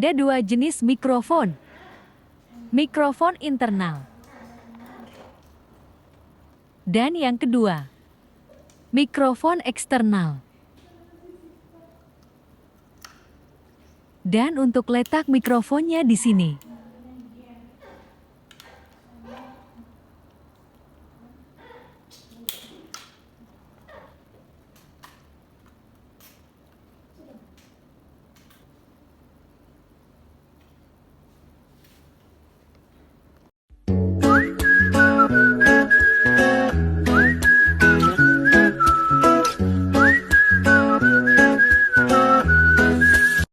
Ada dua jenis mikrofon. Mikrofon internal. Dan yang kedua, mikrofon eksternal. Dan untuk letak mikrofonnya di sini.